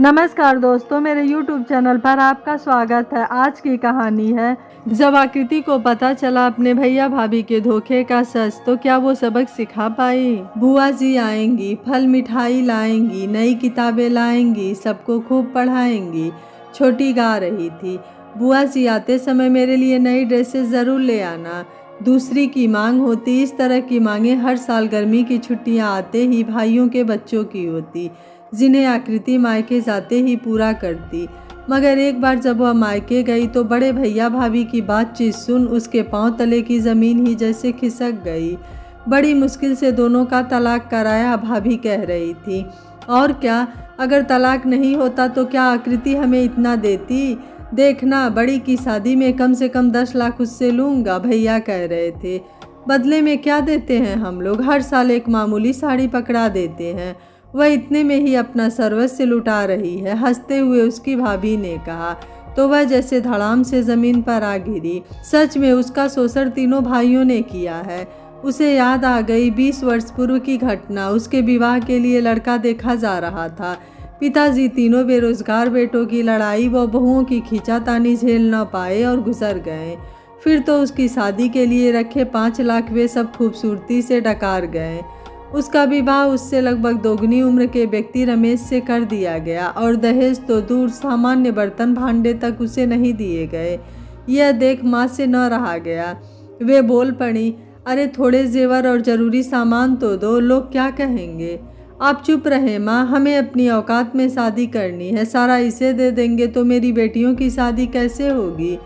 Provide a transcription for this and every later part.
नमस्कार दोस्तों, मेरे YouTube चैनल पर आपका स्वागत है। आज की कहानी है, जब आकृति को पता चला अपने भैया भाभी के धोखे का सच, तो क्या वो सबक सिखा पाई। बुआ जी आएंगी, फल मिठाई लाएंगी, नई किताबें लाएंगी, सबको खूब पढ़ाएंगी। छोटी गा रही थी, बुआ जी आते समय मेरे लिए नई ड्रेसेस ज़रूर ले आना। दूसरी की मांग होती। इस तरह की मांगें हर साल गर्मी की छुट्टियां आते ही भाइयों के बच्चों की होती, जिन्हें आकृति मायके जाते ही पूरा करती। मगर एक बार जब वह मायके गई तो बड़े भैया भाभी की बातचीत सुन उसके पांव तले की ज़मीन ही जैसे खिसक गई। बड़ी मुश्किल से दोनों का तलाक कराया, भाभी कह रही थी। और क्या, अगर तलाक नहीं होता तो क्या आकृति हमें इतना देती। देखना, बड़ी की शादी में कम से कम 10 लाख उससे लूँगा, भैया कह रहे थे। बदले में क्या देते हैं हम लोग, हर साल एक मामूली साड़ी पकड़ा देते हैं। वह इतने में ही अपना सर्वस्व लुटा रही है, हंसते हुए उसकी भाभी ने कहा। तो वह जैसे धड़ाम से ज़मीन पर आ गिरी। सच में उसका शोषण तीनों भाइयों ने किया है। उसे याद आ गई 20 वर्ष पूर्व की घटना। उसके विवाह के लिए लड़का देखा जा रहा था। पिताजी तीनों बेरोजगार बेटों की लड़ाई व बहुओं की खींचातानी झेल न पाए और गुजर गए। फिर तो उसकी शादी के लिए रखे 5 लाख वे सब खूबसूरती से डकार गए। उसका विवाह उससे लगभग दोगुनी उम्र के व्यक्ति रमेश से कर दिया गया और दहेज तो दूर, सामान्य बर्तन भांडे तक उसे नहीं दिए गए। यह देख माँ से न रहा गया। वे बोल पड़ी, अरे थोड़े जेवर और ज़रूरी सामान तो दो, लोग क्या कहेंगे। आप चुप रहे माँ, हमें अपनी औकात में शादी करनी है। सारा इसे दे देंगे तो मेरी बेटियों की शादी कैसे होगी।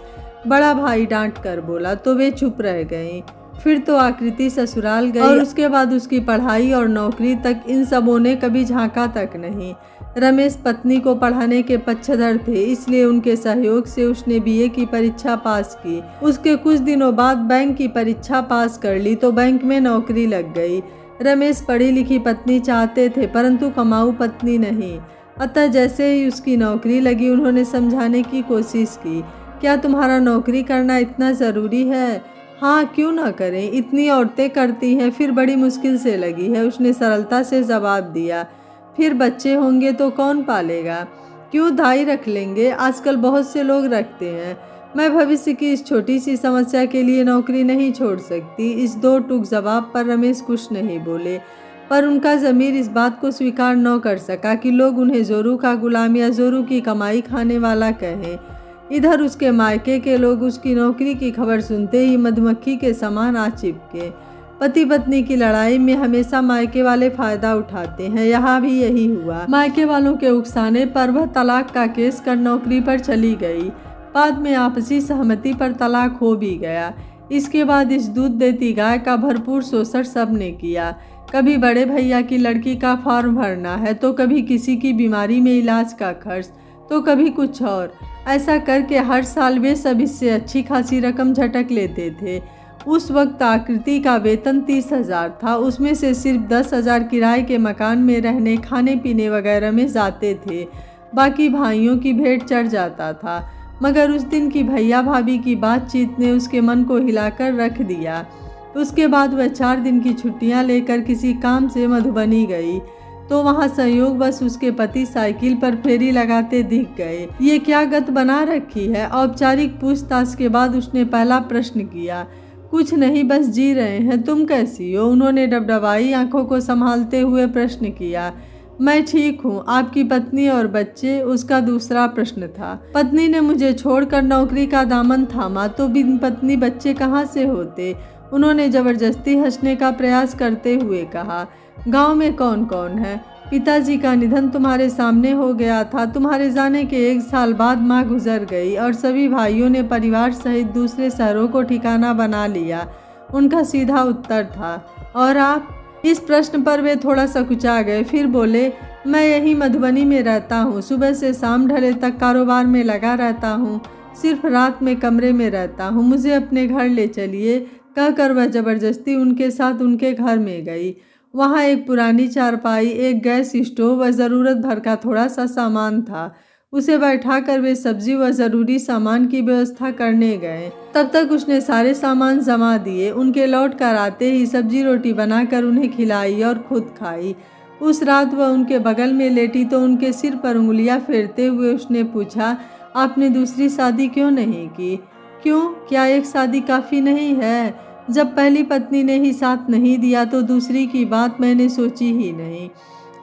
बड़ा भाई डांट कर बोला तो वे चुप रह गईं। फिर तो आकृति ससुराल गई और उसके बाद उसकी पढ़ाई और नौकरी तक इन सबों ने कभी झांका तक नहीं। रमेश पत्नी को पढ़ाने के पक्षधर थे, इसलिए उनके सहयोग से उसने बीए की परीक्षा पास की। उसके कुछ दिनों बाद बैंक की परीक्षा पास कर ली तो बैंक में नौकरी लग गई। रमेश पढ़ी लिखी पत्नी चाहते थे, परंतु कमाऊ पत्नी नहीं। अतः जैसे ही उसकी नौकरी लगी उन्होंने समझाने की कोशिश की, क्या तुम्हारा नौकरी करना इतना ज़रूरी है। हाँ, क्यों ना करें, इतनी औरतें करती हैं। फिर बड़ी मुश्किल से लगी है, उसने सरलता से जवाब दिया। फिर बच्चे होंगे तो कौन पालेगा। क्यों, दाई रख लेंगे, आजकल बहुत से लोग रखते हैं। मैं भविष्य की इस छोटी सी समस्या के लिए नौकरी नहीं छोड़ सकती। इस दो टूक जवाब पर रमेश कुछ नहीं बोले, पर उनका ज़मीर इस बात को स्वीकार न कर सका कि लोग उन्हें जोरू का गुलाम या जोरू की कमाई खाने वाला कहें। इधर उसके मायके के लोग उसकी नौकरी की खबर सुनते ही मधुमक्खी के समान आ चिपके। पति पत्नी की लड़ाई में हमेशा मायके वाले फायदा उठाते हैं, यहाँ भी यही हुआ। मायके वालों के उकसाने पर वह तलाक का केस कर नौकरी पर चली गई। बाद में आपसी सहमति पर तलाक हो भी गया। इसके बाद इस दूध देती गाय का भरपूर शोषण सब ने किया। कभी बड़े भैया की लड़की का फॉर्म भरना है, तो कभी किसी की बीमारी में इलाज का खर्च, तो कभी कुछ और। ऐसा करके हर साल वे सब इससे अच्छी खासी रकम झटक लेते थे। उस वक्त आकृति का वेतन 30,000 था। उसमें से सिर्फ 10,000 किराए के मकान में रहने, खाने पीने वगैरह में जाते थे। बाकी भाइयों की भेंट चढ़ जाता था। मगर उस दिन की भैया भाभी की बातचीत ने उसके मन को हिलाकर रख दिया। उसके बाद वह 4 दिन की छुट्टियां लेकर किसी काम से मधुबनी गई, तो वहाँ संयोग बस उसके पति साइकिल पर फेरी लगाते दिख गए। ये क्या गत बना रखी है। औपचारिक पूछताछ के बाद उसने पहला प्रश्न किया। कुछ नहीं, बस जी रहे हैं, तुम कैसी हो। उन्होंने डबडबाई आंखों को संभालते हुए प्रश्न किया। मैं ठीक हूँ, आपकी पत्नी और बच्चे, उसका दूसरा प्रश्न था। पत्नी ने मुझे छोड़कर नौकरी का दामन थामा, तो बिन पत्नी बच्चे कहाँ से होते। उन्होंने जबरदस्ती हंसने का प्रयास करते हुए कहा। गांव में कौन कौन है। पिताजी का निधन तुम्हारे सामने हो गया था। तुम्हारे जाने के 1 साल बाद माँ गुजर गई और सभी भाइयों ने परिवार सहित दूसरे शहरों को ठिकाना बना लिया। उनका सीधा उत्तर था। और आप। इस प्रश्न पर वे थोड़ा सकुचा गए, फिर बोले, मैं यहीं मधुबनी में रहता हूँ। सुबह से शाम ढले तक कारोबार में लगा रहता हूँ। सिर्फ रात में कमरे में रहता हूँ। मुझे अपने घर ले चलिए, कहकर वह जबरदस्ती उनके साथ उनके घर में गई। वहाँ एक पुरानी चारपाई, एक गैस स्टोव व ज़रूरत भर का थोड़ा सा सामान था। उसे बैठाकर वे सब्जी व ज़रूरी सामान की व्यवस्था करने गए। तब तक उसने सारे सामान जमा दिए। उनके लौट कर आते ही सब्जी रोटी बनाकर उन्हें खिलाई और खुद खाई। उस रात वह उनके बगल में लेटी तो उनके सिर पर उंगलियां फेरते हुए उसने पूछा, आपने दूसरी शादी क्यों नहीं की? क्यों, क्या एक शादी काफ़ी नहीं है? जब पहली पत्नी ने ही साथ नहीं दिया तो दूसरी की बात मैंने सोची ही नहीं।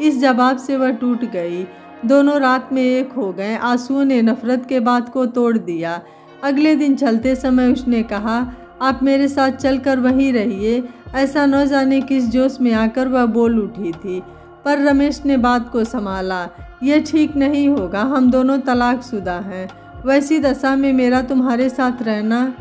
इस जवाब से वह टूट गई। दोनों रात में एक हो गए। आंसुओं ने नफरत के बात को तोड़ दिया। अगले दिन चलते समय उसने कहा, आप मेरे साथ चलकर वहीं रहिए। ऐसा न जाने किस जोश में आकर वह बोल उठी थी, पर रमेश ने बात को संभाला। यह ठीक नहीं होगा, हम दोनों तलाकशुदा हैं। वैसी दशा में मेरा तुम्हारे साथ रहना।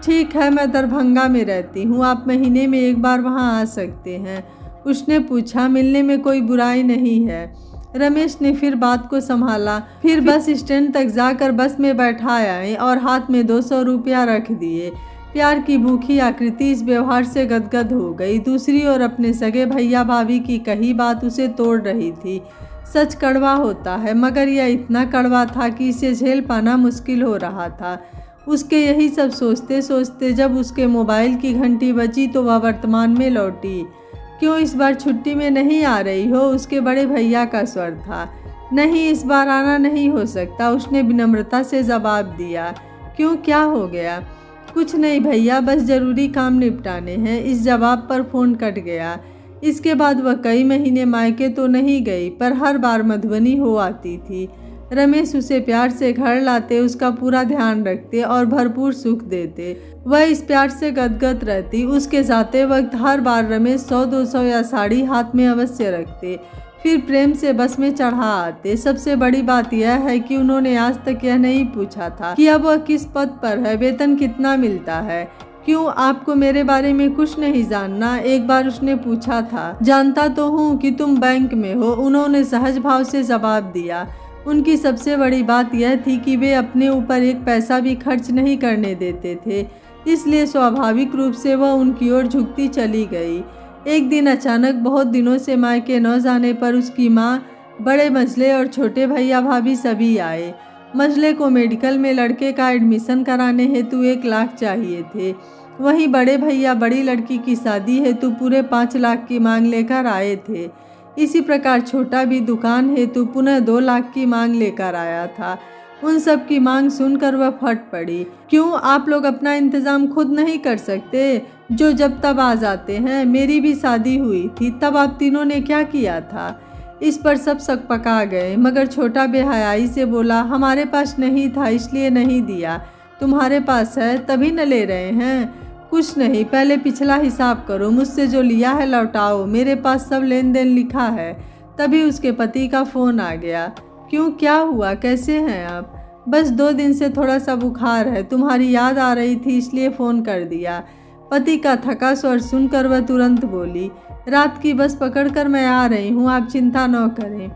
ठीक है, मैं दरभंगा में रहती हूँ, आप महीने में एक बार वहाँ आ सकते हैं। उसने पूछा, मिलने में कोई बुराई नहीं है। रमेश ने फिर बात को संभाला। फिर बस स्टैंड तक जाकर बस में बैठाया और हाथ में 200 रुपया रख दिए। प्यार की भूखी आकृति इस व्यवहार से गदगद हो गई। दूसरी ओर अपने सगे भैया भाभी की कही बात उसे तोड़ रही थी। सच कड़वा होता है, मगर यह इतना कड़वा था कि इसे झेल पाना मुश्किल हो रहा था। उसके यही सब सोचते सोचते जब उसके मोबाइल की घंटी बजी तो वह वर्तमान में लौटी। क्यों इस बार छुट्टी में नहीं आ रही हो? उसके बड़े भैया का स्वर था। नहीं, इस बार आना नहीं हो सकता, उसने विनम्रता से जवाब दिया। क्यों, क्या हो गया? कुछ नहीं भैया, बस ज़रूरी काम निपटाने हैं। इस जवाब पर फ़ोन कट गया। इसके बाद वह कई महीने मायके तो नहीं गई, पर हर बार मधुबनी हो आती थी। रमेश उसे प्यार से घर लाते, उसका पूरा ध्यान रखते और भरपूर सुख देते। वह इस प्यार से गदगद रहती। उसके जाते वक्त हर बार रमेश 100-200 या साड़ी हाथ में अवश्य रखते, फिर प्रेम से बस में चढ़ा आते। सबसे बड़ी बात यह है कि उन्होंने आज तक यह नहीं पूछा था कि अब वह किस पद पर है, वेतन कितना मिलता है। क्यों, आपको मेरे बारे में कुछ नहीं जानना? एक बार उसने पूछा था। जानता तो हूँ कि तुम बैंक में हो, उन्होंने सहज भाव से जवाब दिया। उनकी सबसे बड़ी बात यह थी कि वे अपने ऊपर एक पैसा भी खर्च नहीं करने देते थे, इसलिए स्वाभाविक रूप से वह उनकी ओर झुकती चली गई। एक दिन अचानक बहुत दिनों से मायके न जाने पर उसकी माँ, बड़े मझले और छोटे भैया भाभी सभी आए। मझले को मेडिकल में लड़के का एडमिशन कराने हेतु 1 लाख चाहिए थे। वहीं बड़े भैया बड़ी लड़की की शादी हेतु पूरे 5 लाख की मांग लेकर आए थे। इसी प्रकार छोटा भी दुकान हेतु पुनः 2 लाख की मांग लेकर आया था। उन सब की मांग सुनकर वह फट पड़ी। क्यों, आप लोग अपना इंतजाम खुद नहीं कर सकते, जो जब तब आ जाते हैं? मेरी भी शादी हुई थी, तब आप तीनों ने क्या किया था? इस पर सब शक पका गए, मगर छोटा बेहयाई से बोला, हमारे पास नहीं था इसलिए नहीं दिया। तुम्हारे पास है तभी न ले रहे हैं। कुछ नहीं, पहले पिछला हिसाब करो, मुझसे जो लिया है लौटाओ, मेरे पास सब लेन देन लिखा है। तभी उसके पति का फ़ोन आ गया। क्यों, क्या हुआ, कैसे हैं आप? बस 2 दिन से थोड़ा सा बुखार है, तुम्हारी याद आ रही थी इसलिए फ़ोन कर दिया। पति का थका स्वर सुनकर वह तुरंत बोली, रात की बस पकड़कर मैं आ रही हूँ, आप चिंता न करें।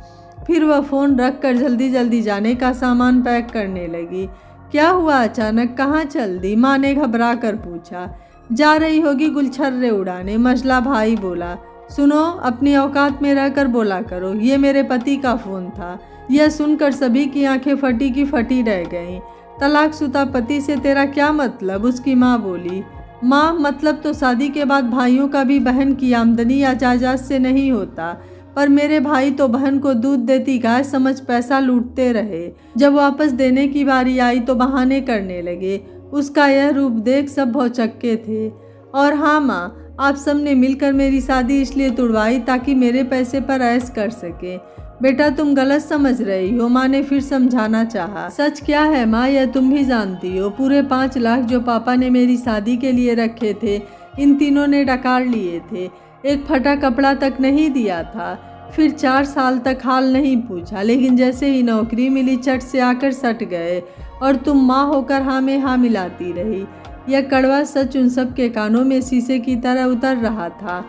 फिर वह फ़ोन रखकर जल्दी जल्दी जाने का सामान पैक करने लगी। क्या हुआ अचानक, कहाँ चल दी? माँ ने घबरा कर पूछा। जा रही होगी गुलछर्रे उड़ाने, मझला भाई बोला। सुनो, अपनी औकात में रहकर बोला करो, ये मेरे पति का फ़ोन था। यह सुनकर सभी की आंखें फटी की फटी रह गईं। तलाकशुदा पति से तेरा क्या मतलब? उसकी माँ बोली। माँ, मतलब तो शादी के बाद भाइयों का भी बहन की आमदनी या जायदाद से नहीं होता, पर मेरे भाई तो बहन को दूध देती गाय समझ पैसा लूटते रहे। जब वापस देने की बारी आई तो बहाने करने लगे। उसका यह रूप देख सब भौचक्के थे। और हाँ माँ, आप सब ने मिलकर मेरी शादी इसलिए तुड़वाई ताकि मेरे पैसे पर ऐश कर सके। बेटा, तुम गलत समझ रही हो, माँ ने फिर समझाना चाहा। सच क्या है माँ, यह तुम भी जानती हो। पूरे 5 लाख जो पापा ने मेरी शादी के लिए रखे थे, इन तीनों ने डकार लिए थे। एक फटा कपड़ा तक नहीं दिया था। फिर 4 साल तक हाल नहीं पूछा, लेकिन जैसे ही नौकरी मिली चट से आकर सट गए और तुम माँ होकर हाँ में हाँ मिलाती रही। यह कड़वा सच उन सब के कानों में शीशे की तरह उतर रहा था।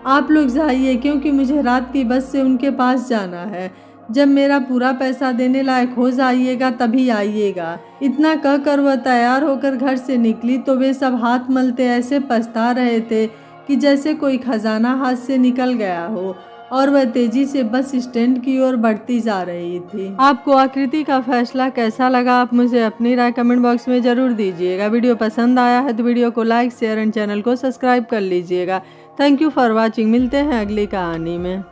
आप लोग जाइए, क्योंकि मुझे रात की बस से उनके पास जाना है। जब मेरा पूरा पैसा देने लायक हो जाइएगा तभी आइएगा। इतना कहकर वह तैयार होकर घर से निकली तो वे सब हाथ मलते ऐसे पछता रहे थे कि जैसे कोई खजाना हाथ से निकल गया हो, और वह तेजी से बस स्टैंड की ओर बढ़ती जा रही थी। आपको आकृति का फैसला कैसा लगा, आप मुझे अपनी राय कमेंट बॉक्स में ज़रूर दीजिएगा। वीडियो पसंद आया है तो वीडियो को लाइक, शेयर एंड चैनल को सब्सक्राइब कर लीजिएगा। Thank you for watching. मिलते हैं अगली कहानी में।